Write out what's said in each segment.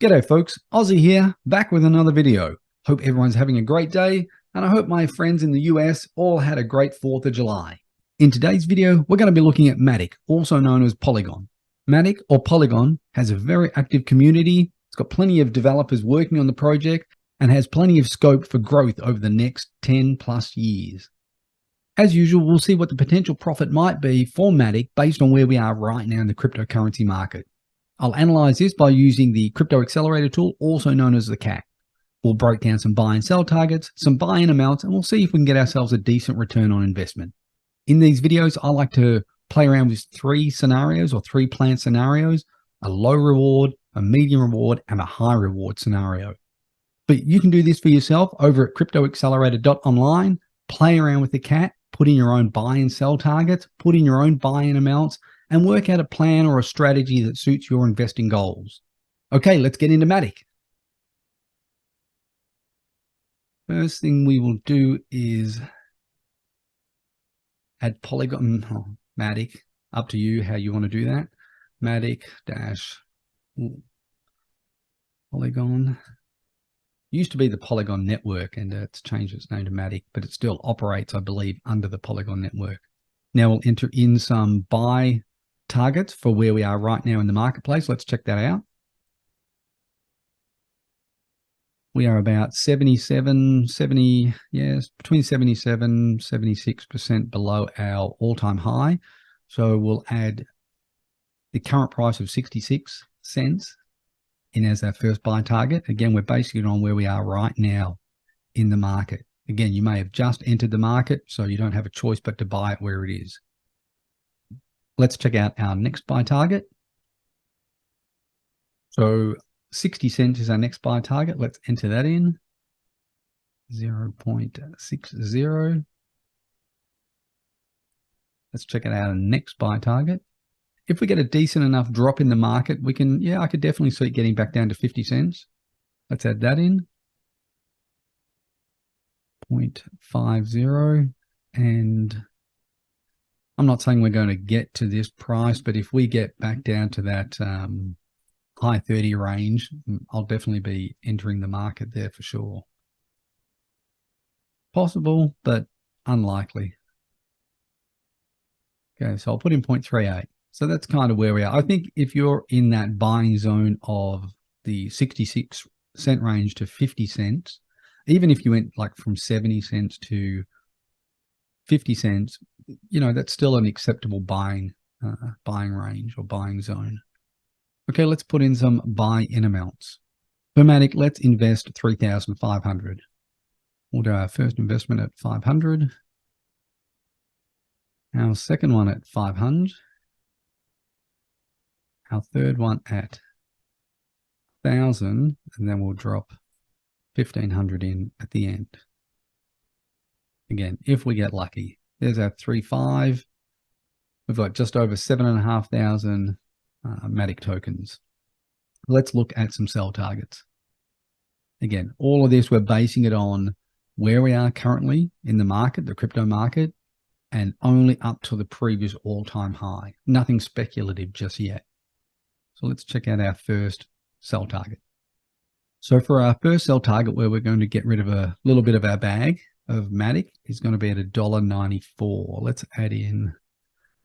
G'day folks, Ozzy here, back with another video. Hope everyone's having a great day, and I hope my friends in the US all had a great 4th of July. In today's video, we're going to be looking at Matic, also known as Polygon. Matic, or Polygon, has a very active community. It's got plenty of developers working on the project and has plenty of scope for growth over the next 10 plus years. As usual, we'll see what the potential profit might be for Matic based on where we are right now in the cryptocurrency market. I'll analyze this by using the Crypto Accelerator Tool, also known as the CAC. We'll break down some buy and sell targets, some buy-in amounts, and we'll see if we can get ourselves a decent return on investment. In these videos, I like to play around with 3 scenarios or 3 planned scenarios: a low reward, a medium reward, and a high reward scenario. But you can do this for yourself over at cryptoaccelerator.online. Play around with the CAC, put in your own buy and sell targets, put in your own buy-in amounts, and work out a plan or a strategy that suits your investing goals. Okay, let's get into Matic. First thing we will do is add Polygon, Matic, up to you how you want to do that. Matic dash Polygon. Used to be the Polygon network, and it's changed its name to Matic, but it still operates, I believe, under the Polygon network. Now we'll enter in some buy targets for where we are right now in the marketplace. Let's check that out. We are about 77, yes, between 77, 76% below our all-time high. So we'll add the current price of 66 cents in as our first buy target. Again, we're basing it on where we are right now in the market. Again, you may have just entered the market, so you don't have a choice but to buy it where it is. Let's check out our next buy target. So 60 cents is our next buy target. Let's enter that in. 0.60. Let's check out our next buy target. If we get a decent enough drop in the market, we can, I could definitely see it getting back down to 50 cents. Let's add that in. 0.50. And I'm not saying we're going to get to this price, but if we get back down to that high 30 range, I'll definitely be entering the market there for sure. Possible, but unlikely. Okay, so I'll put in 0.38. So that's kind of where we are. I think if you're in that buying zone of the 66 cent range to 50 cents, even if you went like from 70 cents to 50 cents, that's still an acceptable buying range or buying zone. Okay, let's put in some buy-in amounts. For Matic, let's invest 3,500. We'll do our first investment at 500. Our second one at 500. Our third one at 1,000, and then we'll drop 1,500 in at the end. Again, if we get lucky. There's our 3.5. We've got just over 7,500 Matic tokens. Let's look at some sell targets. Again, all of this, we're basing it on where we are currently in the market, the crypto market, and only up to the previous all-time high. Nothing speculative just yet. So let's check out our first sell target. So for our first sell target, where we're going to get rid of a little bit of our bag of Matic, is going to be at $1.94. Let's add in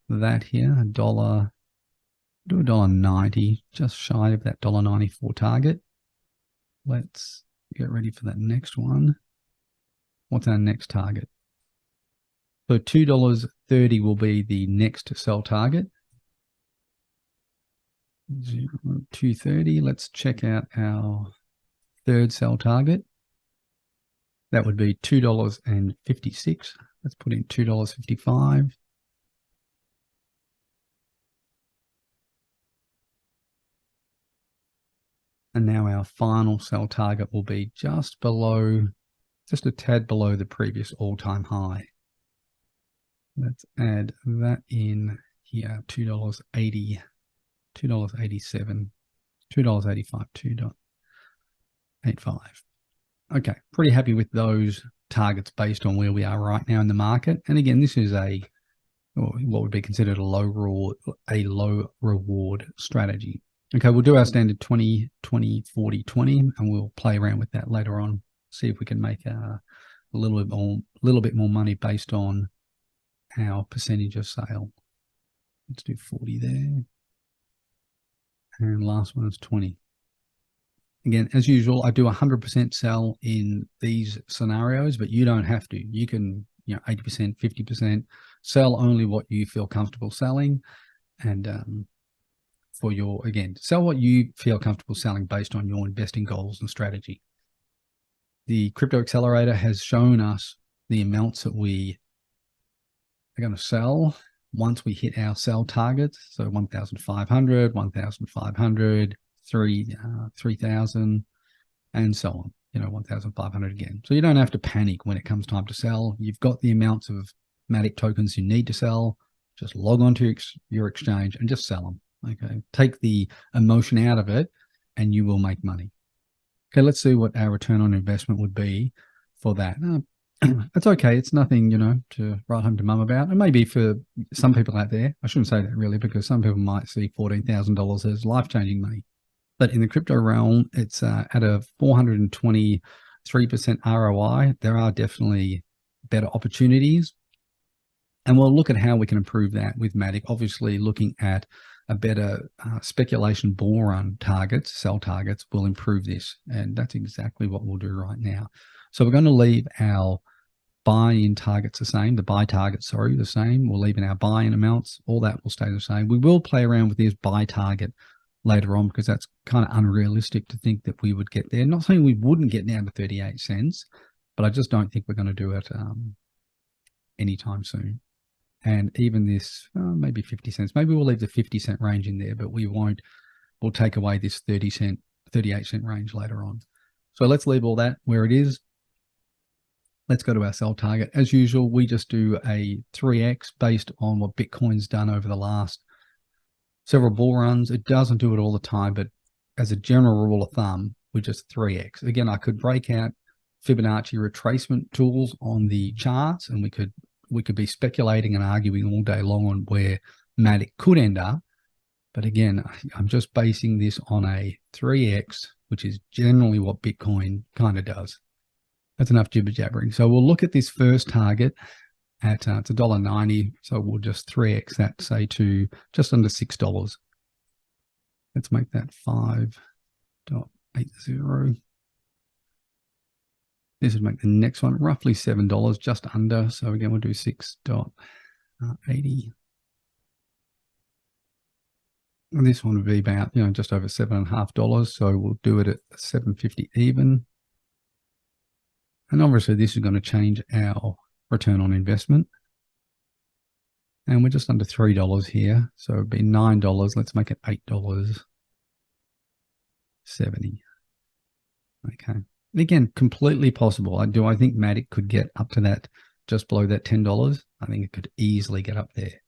that here, $1. Do $1.90, just shy of that $1.94 target. Let's get ready for that next one. What's our next target? So $2.30 will be the next sell target. 230. Let's check out our third sell target. That would be $2.56. Let's put in $2.55. And now our final sell target will be just below, just a tad below the previous all-time high. Let's add that in here, $2.80, $2.87, $2.85, $2.85. Okay, pretty happy with those targets based on where we are right now in the market. And again, this is what would be considered a low reward strategy. Okay, we'll do our standard 20, 20, 40, 20, and we'll play around with that later on. See if we can make a little bit more money based on our percentage of sale. Let's do 40 there. And last one is 20. Again, as usual, I do 100% sell in these scenarios, but you don't have to. You can, 80%, 50%, sell only what you feel comfortable selling. And sell what you feel comfortable selling based on your investing goals and strategy. The Crypto Accelerator has shown us the amounts that we are going to sell once we hit our sell targets. So 1,500, 1,500, 3,000, and so on. 1,500 again. So you don't have to panic when it comes time to sell. You've got the amounts of Matic tokens you need to sell. Just log on to your exchange and just sell them. Okay, take the emotion out of it and you will make money. Okay, let's see what our return on investment would be for that. It's okay. It's nothing, to write home to mum about. And maybe for some people out there, I shouldn't say that really, because some people might see $14,000 as life-changing money. But in the crypto realm, it's at a 423% ROI. There are definitely better opportunities. And we'll look at how we can improve that with Matic, obviously looking at a better speculation bull run targets, sell targets will improve this. And that's exactly what we'll do right now. So we're going to leave our buy-in targets the same, the buy targets, the same. We'll leave in our buy-in amounts. All that will stay the same. We will play around with this buy target later on because that's kind of unrealistic to think that we would get there. Not saying we wouldn't get down to 38 cents, but I just don't think we're going to do it anytime soon. And even this, maybe 50 cents. Maybe we'll leave the 50-cent range in there, but we won't. We'll take away this 38 cent range later on. So let's leave all that where it is. Let's go to our sell target. As usual, we just do a 3x based on what Bitcoin's done over the last several bull runs. It doesn't do it all the time, but as a general rule of thumb, we just 3x. Again, I could break out Fibonacci retracement tools on the charts, and we could be speculating and arguing all day long on where Matic could end up. But again, I'm just basing this on a 3x, which is generally what Bitcoin kind of does. That's enough jibber jabbering. So we'll look at this first target at it's $1.90. So we'll just 3x that, say, to just under $6. Let's make that 5.80. This would make the next one roughly $7, just under. So again, we'll do 6.80. And this one would be about, just over $7.50. So we'll do it at $7.50 even. And obviously this is going to change our return on investment. And we're just under $3 here. So it'd be $9. Let's make it $8.70. Okay. Again, completely possible. Do I think Matic could get up to that, just below that $10? I think it could easily get up there.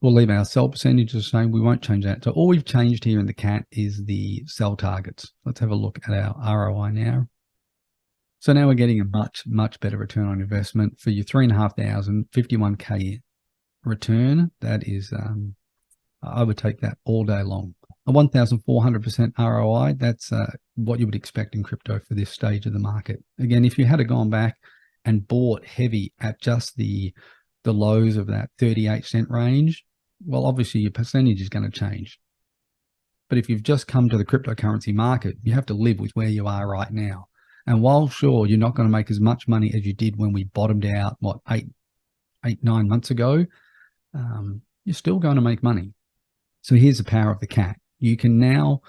We'll leave our sell percentage the same. We won't change that. So all we've changed here in the CAT is the sell targets. Let's have a look at our ROI now. So now we're getting a much, much better return on investment for your 3,500, 51K return. That is, I would take that all day long. A 1,400% ROI, that's what you would expect in crypto for this stage of the market. Again, if you had gone back and bought heavy at just the lows of that 38-cent range, well, obviously your percentage is going to change. But if you've just come to the cryptocurrency market, you have to live with where you are right now. And while sure, you're not going to make as much money as you did when we bottomed out, 9 months ago, you're still going to make money. So here's the power of the CAT. You can now,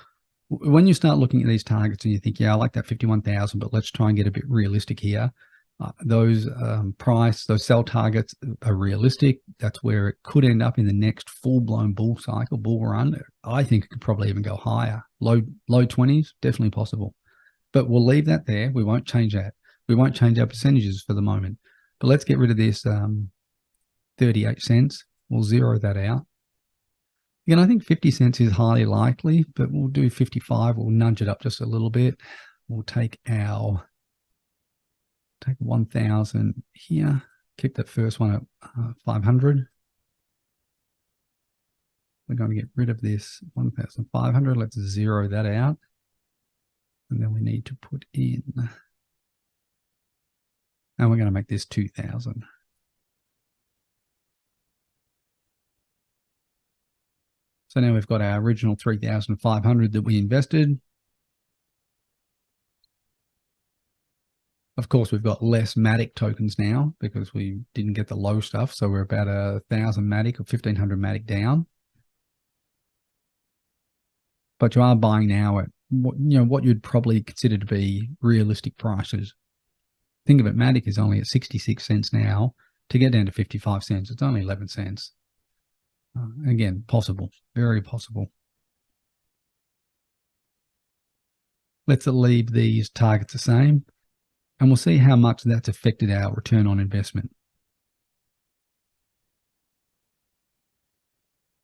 when you start looking at these targets and you think, yeah, I like that 51,000, but let's try and get a bit realistic here. Those sell targets are realistic. That's where it could end up in the next full-blown bull cycle, bull run. I think it could probably even go higher. Low 20s, definitely possible. But we'll leave that there. We won't change that. We won't change our percentages for the moment. But let's get rid of this 38 cents. We'll zero that out. Again, I think 50 cents is highly likely, but we'll do 55. We'll nudge it up just a little bit. We'll take our Take 1,000 here. Keep that first one at 500. We're going to get rid of this 1,500. Let's zero that out. And then we need to put in, and we're going to make this 2,000. So now we've got our original 3,500 that we invested. Of course, we've got less Matic tokens now because we didn't get the low stuff. So we're about 1,000 Matic or 1,500 Matic down. But you are buying now at what you'd probably consider to be realistic prices. Think of it, Matic is only at 66 cents now. To get down to 55 cents, it's only 11 cents. Again, possible, very possible. Let's leave these targets the same, and we'll see how much that's affected our return on investment.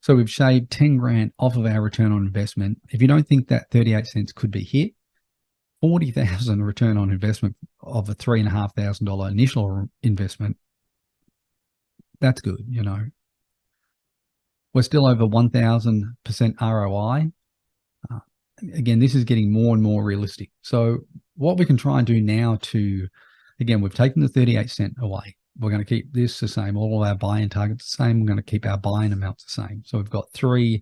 So we've shaved 10 grand off of our return on investment. If you don't think that 38 cents could be hit, 40,000 return on investment of a $3,500 initial investment, that's good, you know. We're still over 1,000% ROI. Again, this is getting more and more realistic. So what we can try and do now to, again, we've taken the 38 cent away. We're going to keep this the same. All of our buy-in targets the same. We're going to keep our buy-in amounts the same. So we've got 3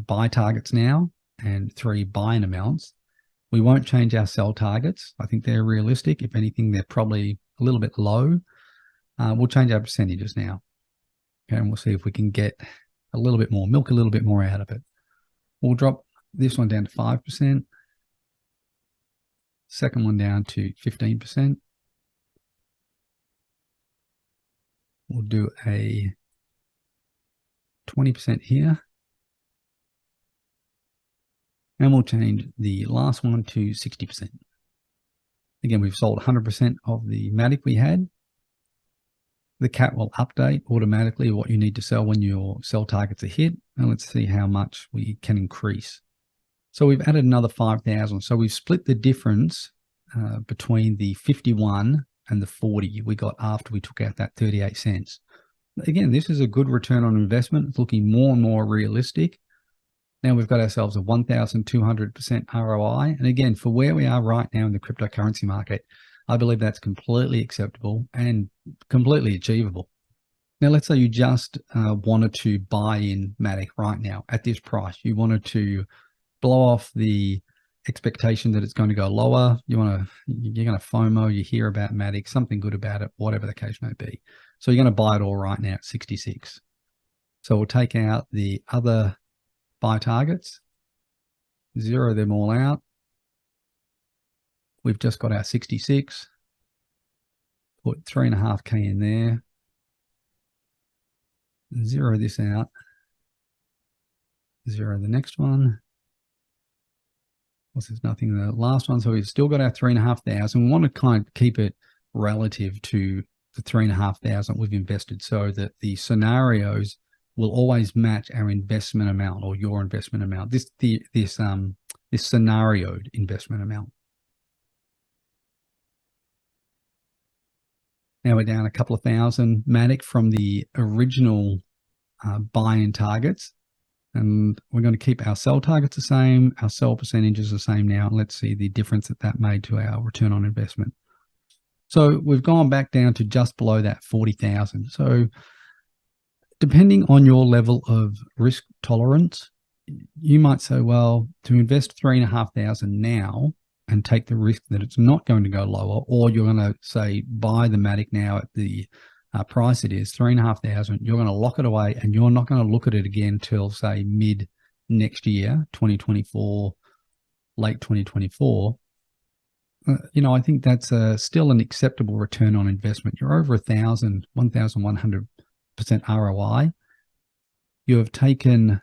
buy targets now and 3 buy-in amounts. We won't change our sell targets. I think they're realistic. If anything, they're probably a little bit low. We'll change our percentages now. Okay, and we'll see if we can get a little bit more, milk a little bit more out of it. We'll drop this one down to 5%. Second one down to 15%. We'll do a 20% here. And we'll change the last one to 60%. Again, we've sold 100% of the Matic we had. The cat will update automatically what you need to sell when your sell targets are hit. And let's see how much we can increase. So we've added another 5,000. So we've split the difference between the 51 and the 40 we got after we took out that 38 cents. Again, this is a good return on investment. It's looking more and more realistic. Now we've got ourselves a 1,200% ROI. And again, for where we are right now in the cryptocurrency market, I believe that's completely acceptable and completely achievable. Now, let's say you just wanted to buy in Matic right now at this price. You wanted to blow off the expectation that it's going to go lower. You're going to FOMO, you hear about Matic, something good about it, whatever the case may be. So you're going to buy it all right now at 66. So we'll take out the other buy targets, zero them all out. We've just got our 66, put 3.5K in there, zero this out, zero the next one. There's nothing in the last one. So we've still got our 3,500. We want to kind of keep it relative to the 3,500 we've invested so that the scenarios will always match our investment amount or your investment amount. This scenarioed investment amount. Now we're down a couple of thousand Matic from the original buy-in targets. And we're going to keep our sell targets the same, our sell percentages the same now. And let's see the difference that made to our return on investment. So we've gone back down to just below that 40,000. So depending on your level of risk tolerance, you might say, well, to invest 3,500 now and take the risk that it's not going to go lower, or you're going to say buy the Matic now at the price it is, 3,500, you're going to lock it away and you're not going to look at it again till say mid next year, 2024, late 2024. I think that's still an acceptable return on investment. You're over 1,100% ROI. You have taken,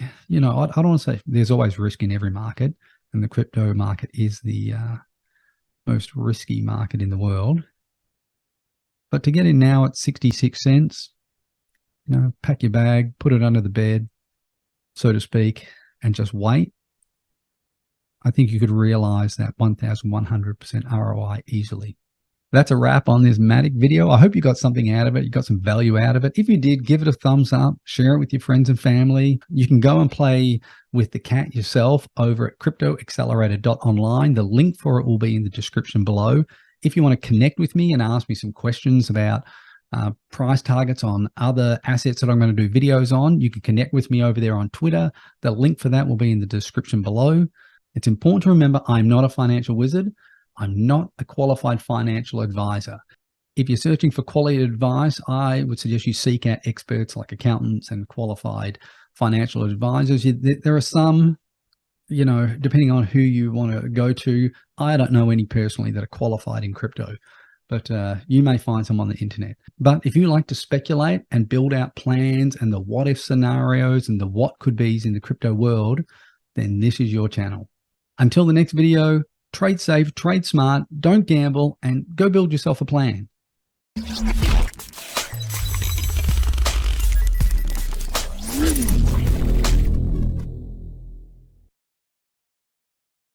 I don't want to say there's always risk in every market, and the crypto market is the most risky market in the world. But to get in now at 66 cents, pack your bag, put it under the bed, so to speak, and just wait. I think you could realize that 1,100% ROI easily. That's a wrap on this Matic video. I hope you got something out of it. You got some value out of it. If you did, give it a thumbs up, share it with your friends and family. You can go and play with the cat yourself over at cryptoaccelerator.online. The link for it will be in the description below. If you want to connect with me and ask me some questions about price targets on other assets that I'm going to do videos on, you can connect with me over there on Twitter. The link for that will be in the description below. It's important to remember I'm not a financial wizard. I'm not a qualified financial advisor. If you're searching for quality advice, I would suggest you seek out experts like accountants and qualified financial advisors. There are some, you know, depending on who you want to go to. I don't know any personally that are qualified in crypto, but you may find some on the internet. But if you like to speculate and build out plans and the what if scenarios and the what could be's in the crypto world, then this is your channel. Until the next video, trade safe, trade smart, don't gamble, and go build yourself a plan.